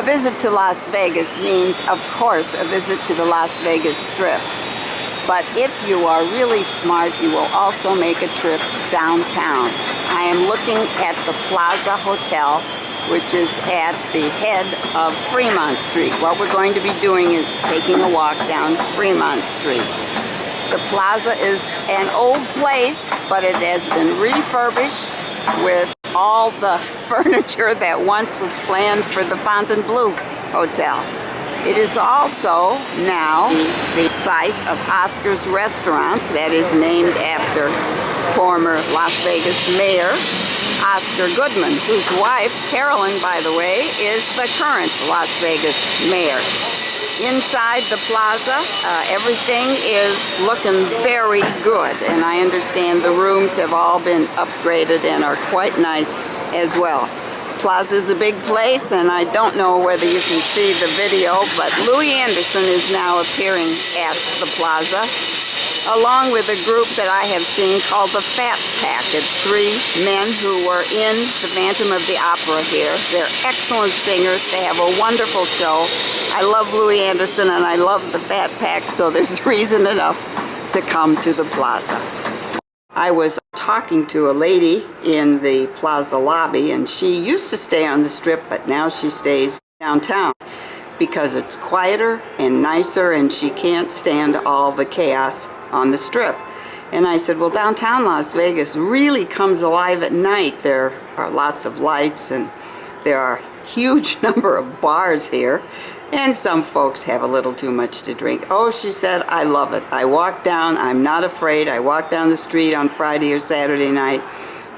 A visit to Las Vegas means, of course, a visit to the Las Vegas Strip. But if you are really smart, you will also make a trip downtown. I am looking at the Plaza Hotel, which is at the head of Fremont Street. What we're going to be doing is taking a walk down Fremont Street. The Plaza is an old place, but it has been refurbished with all the furniture that once was planned for the Fontainebleau Hotel. It is also now the site of Oscar's Restaurant, that is named after former Las Vegas Mayor Oscar Goodman, whose wife, Carolyn, by the way, is the current Las Vegas Mayor. Inside the plaza, everything is looking very good, and I understand the rooms have all been upgraded and are quite nice as well. Plaza is a big place, and I don't know whether you can see the video, but Louis Anderson is now appearing at the plaza, along with a group that I have seen called the Fat Pack. It's 3 men who were in the Phantom of the Opera here. They're excellent singers. They have a wonderful show. I love Louis Anderson and I love the Fat Pack, so there's reason enough to come to the plaza. I was talking to a lady in the plaza lobby, and she used to stay on the Strip, but now she stays downtown because it's quieter and nicer, and she can't stand all the chaos on the Strip. And I said, well, downtown Las Vegas really comes alive at night. There are lots of lights, and there are a huge number of bars here, and some folks have a little too much to drink. Oh, she said, I love it. I walk down, I'm not afraid. I walk down the street on Friday or Saturday night.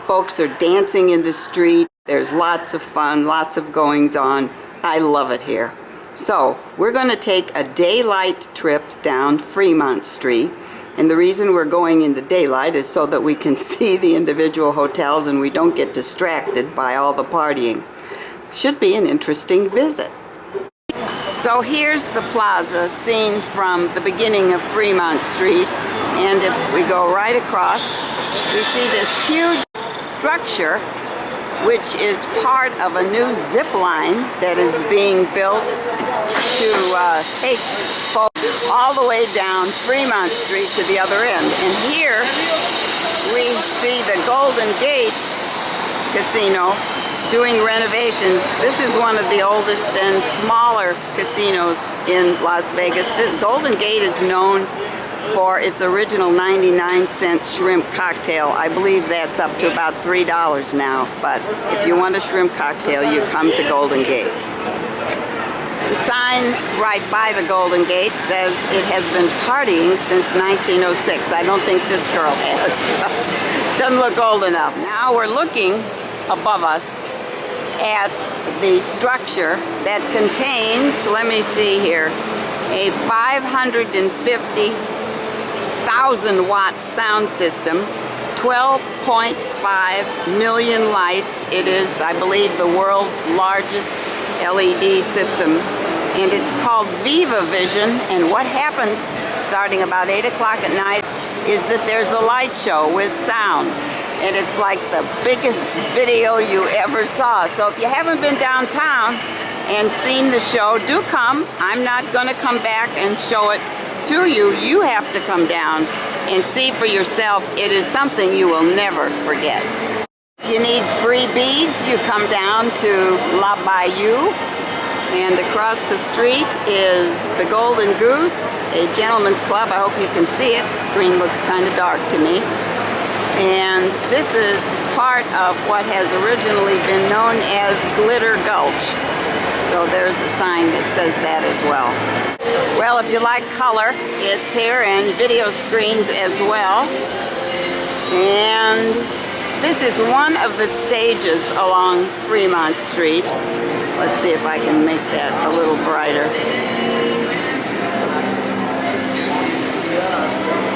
Folks are dancing in the street. There's lots of fun, lots of goings on. I love it here. So we're going to take a daylight trip down Fremont Street. And the reason we're going in the daylight is so that we can see the individual hotels and we don't get distracted by all the partying. Should be an interesting visit. So here's the plaza seen from the beginning of Fremont Street, and if we go right across, we see this huge structure which is part of a new zip line that is being built to take folks all the way down Fremont Street to the other end. And here we see the Golden Gate Casino doing renovations. This is one of the oldest and smaller casinos in Las Vegas. The Golden Gate is known for its original 99-cent shrimp cocktail. I believe that's up to about $3 now, but if you want a shrimp cocktail, you come to Golden Gate. The sign right by the Golden Gate says it has been partying since 1906. I don't think this girl has. Doesn't look old enough. Now we're looking above us at the structure that contains, let me see here, a 550,000 watt sound system, 12.5 million lights. It is, I believe, the world's largest LED system, and it's called Beaver Vision. And what happens starting about 8 o'clock at night is that there's a light show with sound, and it's like the biggest video you ever saw. So if you haven't been downtown and seen the show, do come. I'm not going to come back and show it to you. You have to come down and see for yourself. It is something you will never forget. If you need free beads, you come down to La Bayou. And across the street is the Golden Goose, a gentleman's club. I hope you can see it. The screen looks kind of dark to me. And this is part of what has originally been known as Glitter Gulch. So there's a sign that says that as well. Well, if you like color, it's here, and video screens as well. And this is one of the stages along Fremont Street. Let's see if I can make that a little brighter.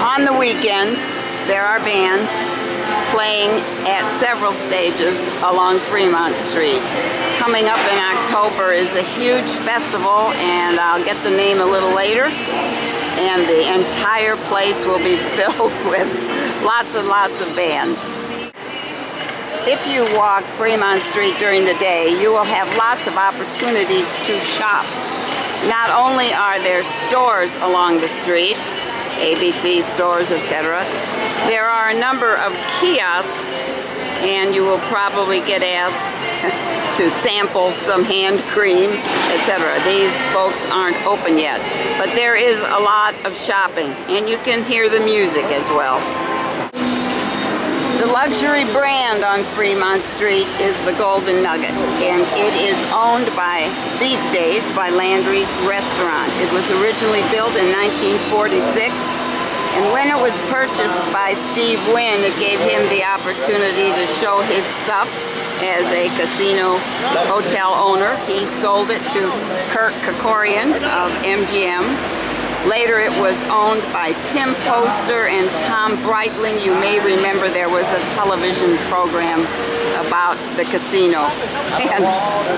On the weekends, there are bands playing at several stages along Fremont Street. Coming up in October is a huge festival, and I'll get the name a little later. And the entire place will be filled with lots and lots of bands. If you walk Fremont Street during the day, you will have lots of opportunities to shop. Not only are there stores along the street, ABC stores, etc., there are a number of kiosks, and you will probably get asked to sample some hand cream, etc. These folks aren't open yet, but there is a lot of shopping, and you can hear the music as well. The luxury brand on Fremont Street is the Golden Nugget, and it is owned by, these days, by Landry's Restaurant. It was originally built in 1946, and when it was purchased by Steve Wynn, it gave him the opportunity to show his stuff as a casino hotel owner. He sold it to Kirk Kerkorian of MGM. Later it was owned by Tim Poster and Tom Breitling. You may remember there was a television program about the casino. And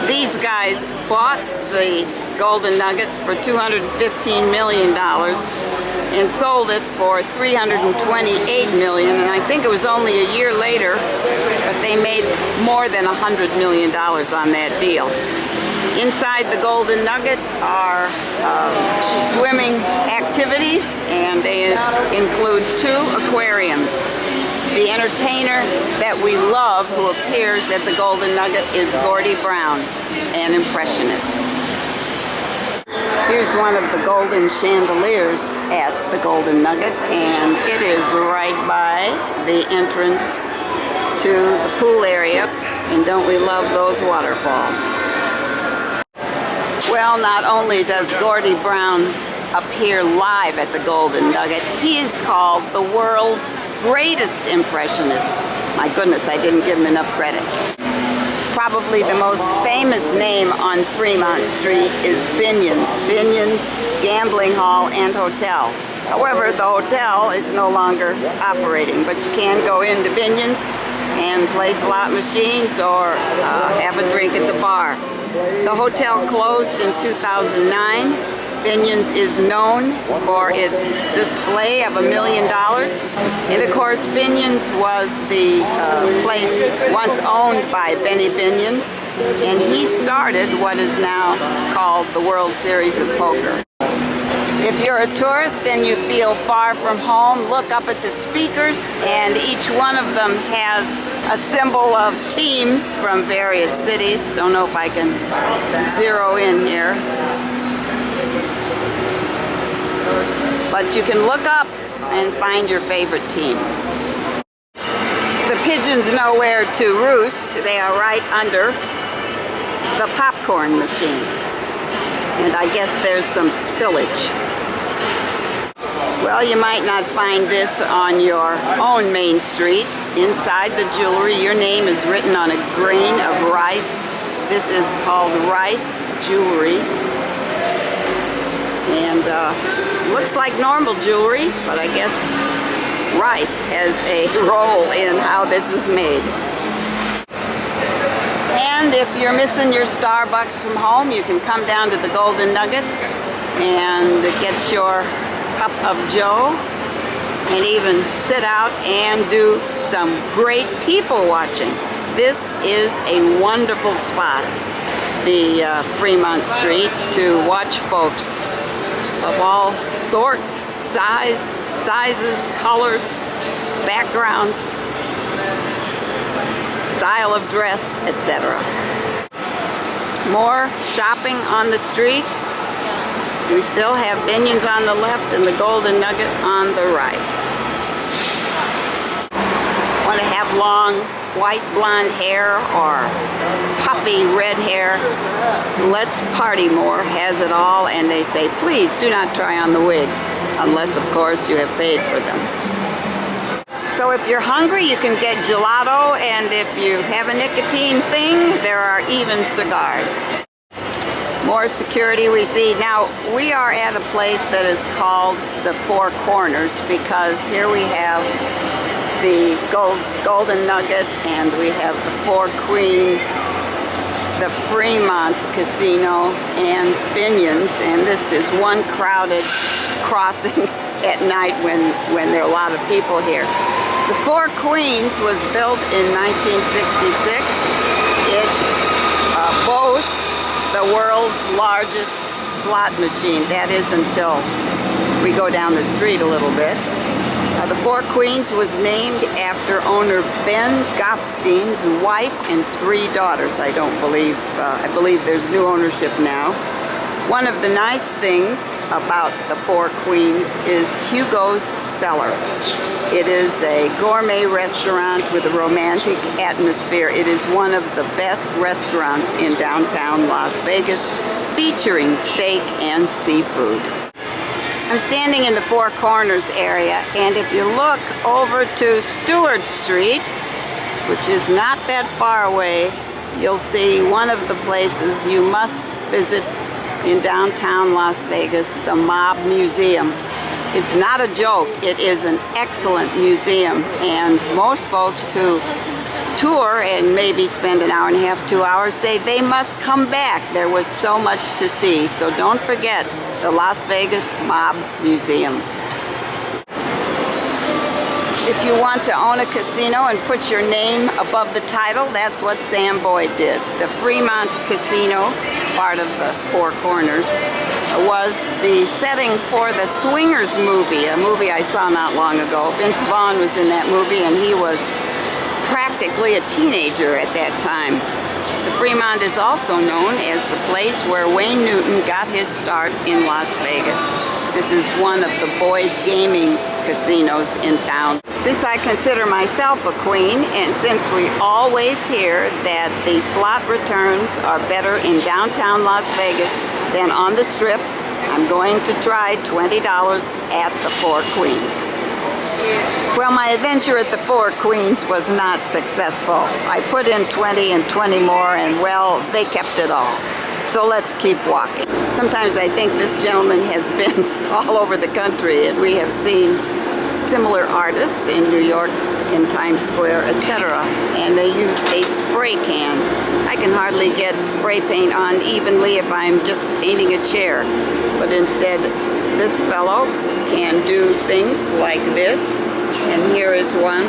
these guys bought the Golden Nugget for $215 million and sold it for $328 million. And I think it was only a year later, but they made more than $100 million on that deal. Inside the Golden Nugget are swimming activities, and they include 2 aquariums. The entertainer that we love who appears at the Golden Nugget is Gordie Brown, an impressionist. Here's one of the golden chandeliers at the Golden Nugget, and it is right by the entrance to the pool area, and don't we love those waterfalls? Well, not only does Gordie Brown appear live at the Golden Nugget, he is called the world's greatest impressionist. My goodness, I didn't give him enough credit. Probably the most famous name on Fremont Street is Binions. Binions Gambling Hall and Hotel. However, the hotel is no longer operating, but you can go into Binions and play slot machines or have a drink at the bar. The hotel closed in 2009. Binions is known for its display of $1 million. And of course, Binions was the place once owned by Benny Binion, and he started what is now called the World Series of Poker. If you're a tourist and you feel far from home, look up at the speakers, and each one of them has a symbol of teams from various cities. Don't know if I can zero in here. But you can look up and find your favorite team. The pigeons know where to roost. They are right under the popcorn machine. And I guess there's some spillage. Well, you might not find this on your own main street. Inside the jewelry, your name is written on a grain of rice. This is called rice jewelry. And looks like normal jewelry, but I guess rice has a role in how this is made. And if you're missing your Starbucks from home, you can come down to the Golden Nugget and get your cup of joe and even sit out and do some great people watching. This is a wonderful spot, the Fremont Street, to watch folks of all sorts, sizes, colors, backgrounds, style of dress, etc. More shopping on the street. We still have Binions on the left and the Golden Nugget on the right. Want to have long white blonde hair or puffy red hair? Let's Party More has it all, and they say please do not try on the wigs unless of course you have paid for them. So if you're hungry, you can get gelato, and if you have a nicotine thing, there are even cigars. More security we see. Now, we are at a place that is called the Four Corners because here we have the Golden Nugget, and we have the Four Queens, the Fremont Casino, and Binions, and this is one crowded crossing at night when there are a lot of people here. The Four Queens was built in 1966. It boasts the world's largest slot machine. That is until we go down the street a little bit. The Four Queens was named after owner Ben Gopstein's wife and 3 daughters. I believe there's new ownership now. One of the nice things about the Four Queens is Hugo's Cellar. It is a gourmet restaurant with a romantic atmosphere. It is one of the best restaurants in downtown Las Vegas, featuring steak and seafood. I'm standing in the Four Corners area, and if you look over to Stewart Street, which is not that far away, you'll see one of the places you must visit in downtown Las Vegas, the Mob Museum. It's not a joke, it is an excellent museum, and most folks who tour and maybe spend an hour and a half, 2 hours, say they must come back. There was so much to see, so don't forget the Las Vegas Mob Museum. If you want to own a casino and put your name above the title, that's what Sam Boyd did. The Fremont Casino, part of the Four Corners, was the setting for the Swingers movie, a movie I saw not long ago. Vince Vaughn was in that movie, and he was practically a teenager at that time. The Fremont is also known as the place where Wayne Newton got his start in Las Vegas. This is one of the Boyd gaming casinos in town. Since I consider myself a queen, and since we always hear that the slot returns are better in downtown Las Vegas than on the Strip, I'm going to try $20 at the Four Queens. Well, my adventure at the Four Queens was not successful. I put in 20 and 20 more, and well, they kept it all. So let's keep walking. Sometimes I think this gentleman has been all over the country, and we have seen similar artists in New York, in Times Square, etc. And they use a spray can. I can hardly get spray paint on evenly if I'm just painting a chair. But instead, this fellow can do things like this. And here is one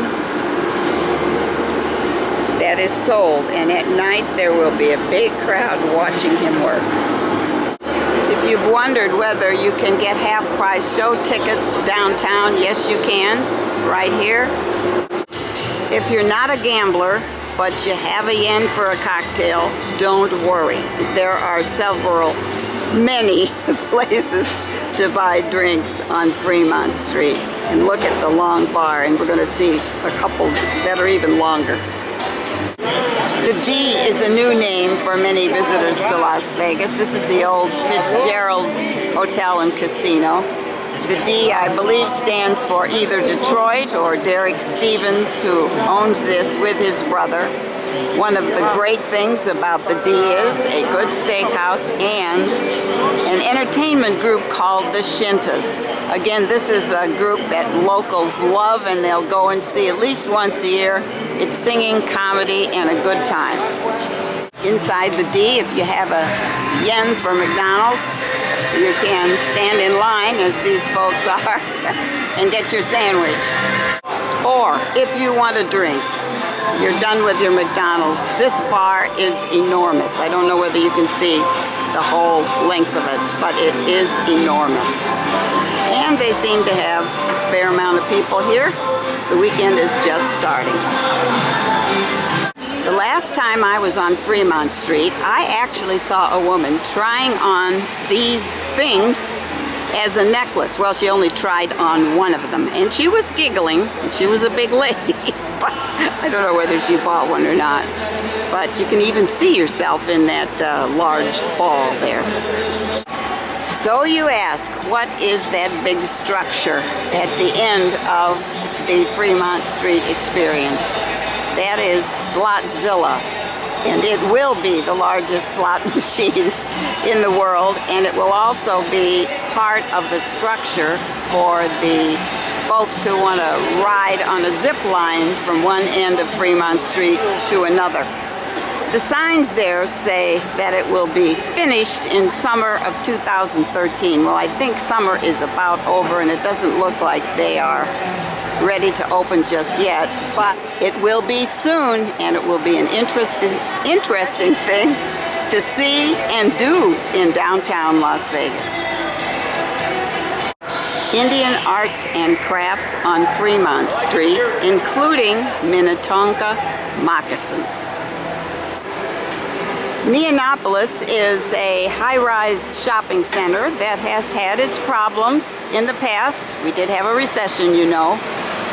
that is sold. And at night, there will be a big crowd watching him work. If you've wondered whether you can get half-price show tickets downtown, yes you can, right here. If you're not a gambler, but you have a yen for a cocktail, don't worry. There are many places to buy drinks on Fremont Street. And look at the long bar, and we're going to see a couple that are even longer. The D is a new name for many visitors to Las Vegas. This is the old Fitzgerald's Hotel and Casino. The D, I believe, stands for either Detroit or Derek Stevens, who owns this with his brother. One of the great things about the D is a good steakhouse and an entertainment group called the Shintas. Again, this is a group that locals love, and they'll go and see at least once a year. It's singing, comedy, and a good time. Inside the D, if you have a yen for McDonald's, you can stand in line, as these folks are, and get your sandwich. Or, if you want a drink, you're done with your McDonald's, this bar is enormous. I don't know whether you can see the whole length of it, but it is enormous. And they seem to have a fair amount of people here. The weekend is just starting. The last time I was on Fremont Street, I actually saw a woman trying on these things as a necklace. Well, she only tried on one of them, and she was giggling, and she was a big lady, but I don't know whether she bought one or not. But you can even see yourself in that large ball there. So you ask, what is that big structure at the end of the Fremont Street experience? That is SlotZilla, and it will be the largest slot machine in the world, and it will also be part of the structure for the folks who want to ride on a zip line from one end of Fremont Street to another. The signs there say that it will be finished in summer of 2013. Well, I think summer is about over and it doesn't look like they are ready to open just yet, but it will be soon, and it will be an interesting thing to see and do in downtown Las Vegas. Indian arts and crafts on Fremont Street, including Minnetonka moccasins. Annapolis is a high-rise shopping center that has had its problems in the past. We did have a recession, you know,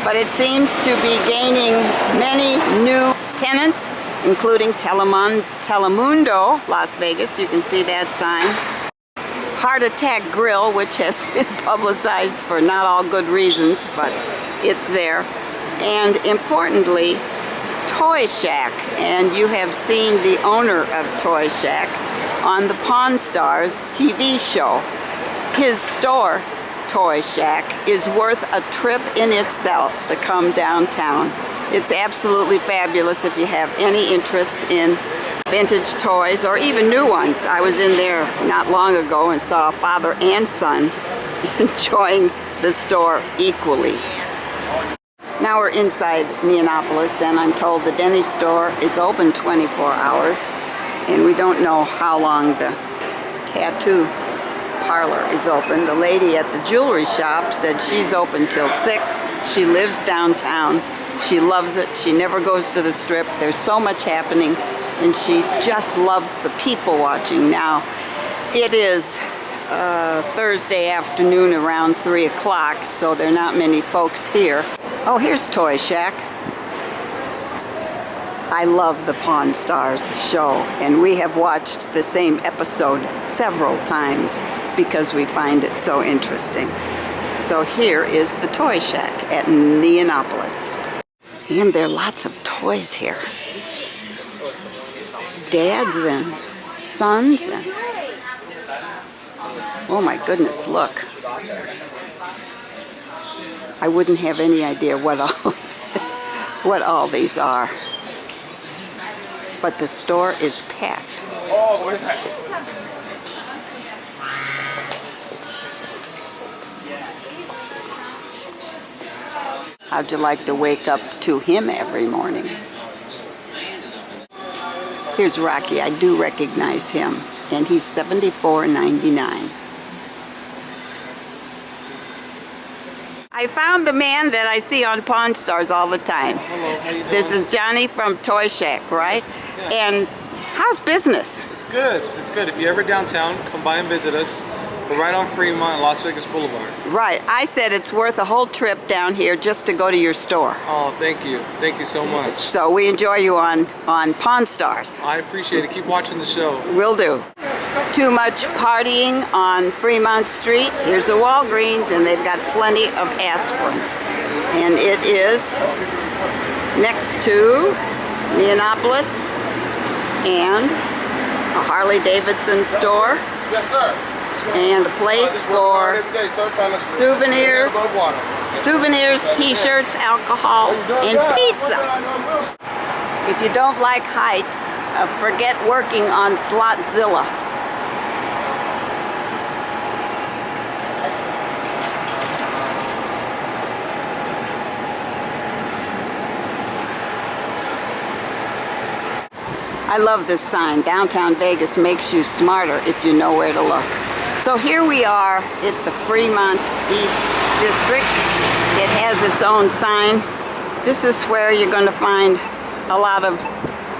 but it seems to be gaining many new tenants, including Telemundo, Las Vegas. You can see that sign. Heart Attack Grill, which has been publicized for not all good reasons, but it's there. And importantly, Toy Shack. And you have seen the owner of Toy Shack on the Pawn Stars TV show. His store, Toy Shack, is worth a trip in itself to come downtown. It's absolutely fabulous if you have any interest in vintage toys or even new ones. I was in there not long ago and saw a father and son enjoying the store equally. Now we're inside Annapolis, and I'm told the Denny's store is open 24 hours, and we don't know how long the tattoo parlor is open. The lady at the jewelry shop said she's open till 6. She lives downtown. She loves it. She never goes to the Strip. There's so much happening, and she just loves the people watching. Now, it is Thursday afternoon around 3 o'clock, so there are not many folks here. Oh, here's Toy Shack. I love the Pawn Stars show, and we have watched the same episode several times because we find it so interesting. So here is the Toy Shack at Annapolis. And there are lots of toys here. Dads and sons and oh my goodness, look. I wouldn't have any idea what all these are. But the store is packed. Oh, what is that? How'd you like to wake up to him every morning? Here's Rocky. I do recognize him, and he's $74.99. I found the man that I see on Pawn Stars all the time. Hello, how you doing? This is Johnny from Toy Shack, right? Yes, yeah. And how's business? It's good. It's good. If you're ever downtown, come by and visit us. We're right on Fremont, Las Vegas Boulevard. Right. I said it's worth a whole trip down here just to go to your store. Oh, thank you. Thank you so much. So we enjoy you on Pawn Stars. I appreciate it. Keep watching the show. Will do. Too much partying on Fremont Street. Here's a Walgreens, and they've got plenty of aspirin. And it is next to Annapolis and a Harley Davidson store. Yes, sir. And a place for souvenirs, t-shirts, alcohol, and pizza. If you don't like heights, forget working on SlotZilla. I love this sign. Downtown Vegas makes you smarter if you know where to look. So here we are at the Fremont East District. It has its own sign. This is where you're going to find a lot of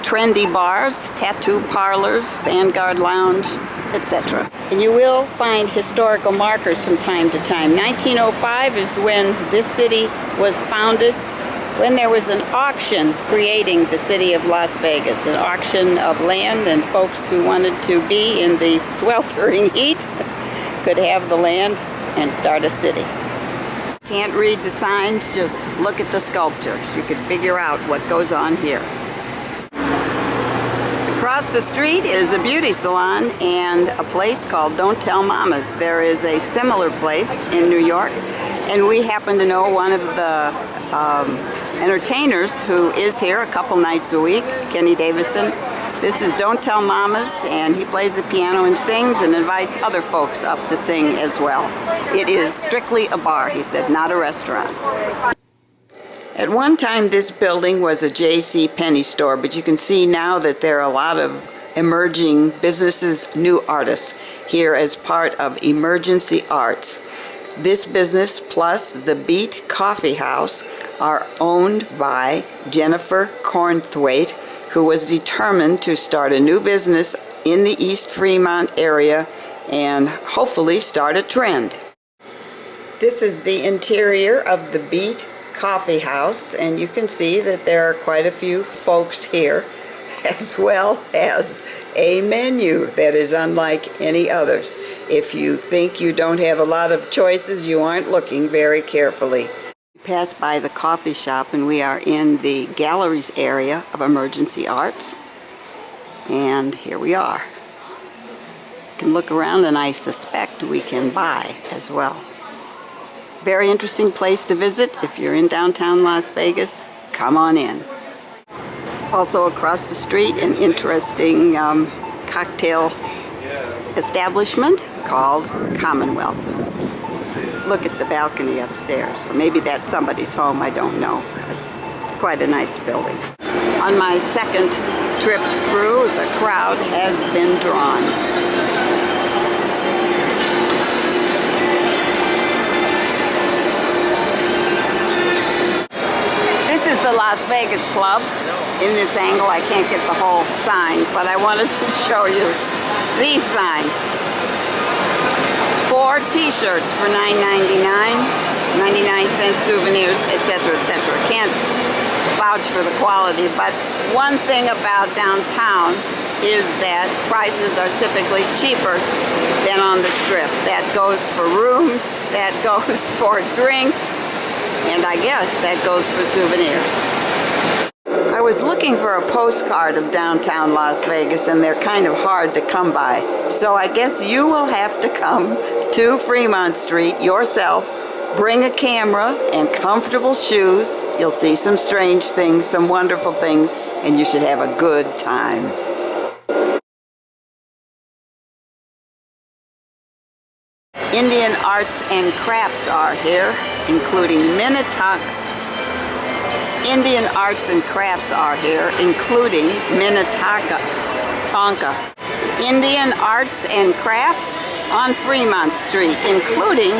trendy bars, tattoo parlors, Vanguard Lounge, etc. And you will find historical markers from time to time. 1905 is when this city was founded, when there was an auction creating the city of Las Vegas, an auction of land, and folks who wanted to be in the sweltering heat could have the land and start a city. Can't read the signs, just look at the sculptures. You can figure out what goes on here. Across the street is a beauty salon and a place called Don't Tell Mamas. There is a similar place in New York, and we happen to know one of the entertainers who is here a couple nights a week, Kenny Davidson. This is Don't Tell Mamas, and he plays the piano and sings and invites other folks up to sing as well. It is strictly a bar, he said, not a restaurant. At one time, this building was a J.C. Penney store, but you can see now that there are a lot of emerging businesses, new artists here as part of Emergency Arts. This business plus the Beat Coffee House are owned by Jennifer Cornthwaite, who was determined to start a new business in the East Fremont area and hopefully start a trend. This is the interior of the Beat Coffee House, and you can see that there are quite a few folks here, as well as a menu that is unlike any others. If you think you don't have a lot of choices, you aren't looking very carefully. We passed by the coffee shop and we are in the galleries area of Emergency Arts. And here we are. You can look around and I suspect we can buy as well. Very interesting place to visit. If you're in downtown Las Vegas, come on in. Also across the street, an interesting cocktail establishment called Commonwealth. Look at the balcony upstairs, or maybe that's somebody's home, I don't know. It's quite a nice building. On my second trip through, the crowd has been drawn. This is the Las Vegas Club. In this angle, I can't get the whole sign, but I wanted to show you these signs. 4 t-shirts for $9.99, 99-cent souvenirs, etc., etc. Can't vouch for the quality, but one thing about downtown is that prices are typically cheaper than on the Strip. That goes for rooms, that goes for drinks, and I guess that goes for souvenirs. I was looking for a postcard of downtown Las Vegas, and they're kind of hard to come by. So I guess you will have to come to Fremont Street yourself, bring a camera and comfortable shoes. You'll see some strange things, some wonderful things, and you should have a good time. Indian arts and crafts are here, including Minnetonka. Indian arts and crafts are here, including Minnetonka. Indian arts and crafts on Fremont Street, including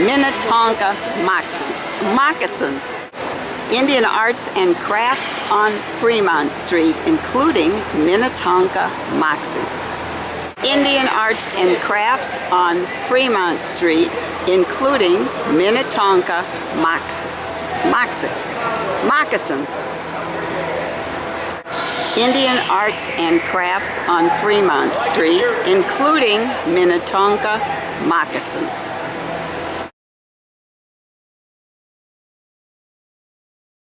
Minnetonka moccasins. Indian arts and crafts on Fremont Street, including Minnetonka moccasins. Indian arts and crafts on Fremont Street, including Minnetonka moccasins. Indian arts and crafts on Fremont Street, including Minnetonka moccasins.